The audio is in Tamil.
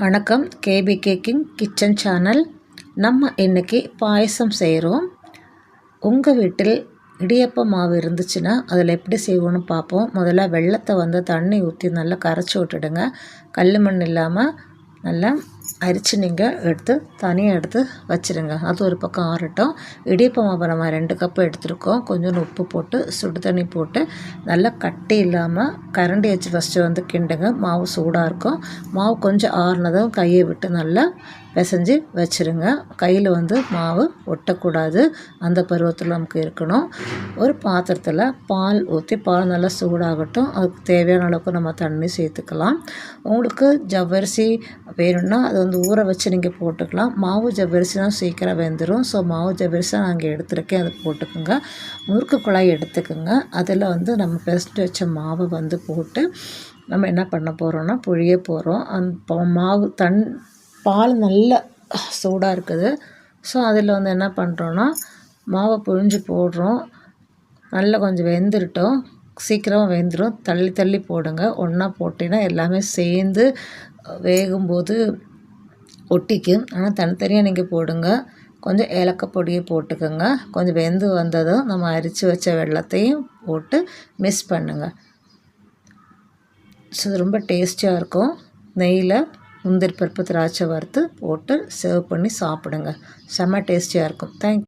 வணக்கம். கேபி கேக்கிங் கிச்சன் சேனல். நம்ம இன்றைக்கி பாயசம் செய்கிறோம். உங்கள் வீட்டில் இடியப்ப மாவு இருந்துச்சுன்னா அதில் எப்படி செய்வோன்னு பார்ப்போம். முதல்ல வெல்லத்தை தண்ணி ஊற்றி நல்லா கரைச்சி விட்டுடுங்க. கல் மண் இல்லாமல் நல்லா அரிச்சு நீங்கள் தனியாக எடுத்து வச்சுருங்க. அது ஒரு பக்கம் ஆறட்டும். இடியப்ப மாவு நம்ம 2 கப்பு எடுத்துருக்கோம். கொஞ்சோண்டு உப்பு போட்டு சுடு தண்ணி போட்டு நல்லா கட்டி இல்லாமல் கரண்டி வச்சு ஃபஸ்ட்டு கிண்டுங்க. மாவு சூடாக இருக்கும். மாவு கொஞ்சம் ஆறுனதும் கையை விட்டு நல்லா பிசைஞ்சு வச்சுருங்க. கையில் மாவு ஒட்டக்கூடாது. அந்த பருவத்தில் நமக்கு இருக்கணும். ஒரு பாத்திரத்தில் பால் ஊற்றி பால் நல்லா சூடாகட்டும். அதுக்கு தேவையான அளவுக்கு நம்ம தண்ணி சேர்த்துக்கலாம். உங்களுக்கு ஜவ்வரிசி வேணும்னா அது ஊற வச்சு நீங்கள் போட்டுக்கலாம். மாவு ஜவ்வரிசினா சீக்கிரம் வெந்துடும். ஸோ மாவு ஜவ்வரிசி நான் இங்கே எடுத்துருக்கேன், அதை போட்டுக்கோங்க. முறுக்கு குழாய் எடுத்துக்கோங்க. அதில் நம்ம பிசைஞ்சு வச்ச மாவை போட்டு நம்ம என்ன பண்ண போகிறோம்னா புழிய போகிறோம். அந்த மாவு பால் நல்லா சூடாக இருக்குது. ஸோ அதில் என்ன பண்ணுறோன்னா மாவை புழிஞ்சு போடுறோம். நல்லா கொஞ்சம் வெந்துருட்டும். சீக்கிரமாக வெந்துடும். தள்ளி தள்ளி போடுங்க. ஒன்றா போட்டிங்கன்னா எல்லாமே சேர்ந்து வேகும்போது ஒட்டிக்கும். ஆனால் தனித்தனியாக நீங்கள் போடுங்க. கொஞ்சம் ஏலக்காய் பொடியை போட்டுக்கோங்க. கொஞ்சம் வெந்து வந்ததும் நம்ம அரித்து வச்ச வெல்லத்தையும் போட்டு மிக்ஸ் பண்ணுங்கள். ஸோ ரொம்ப டேஸ்டியாக இருக்கும். நெய்யில் முந்திரி பருப்பு திராட்சை வறுத்து போட்டு சர்வ் பண்ணி சாப்பிடுங்க. செம்ம டேஸ்டியாக இருக்கும். தேங்க்யூ.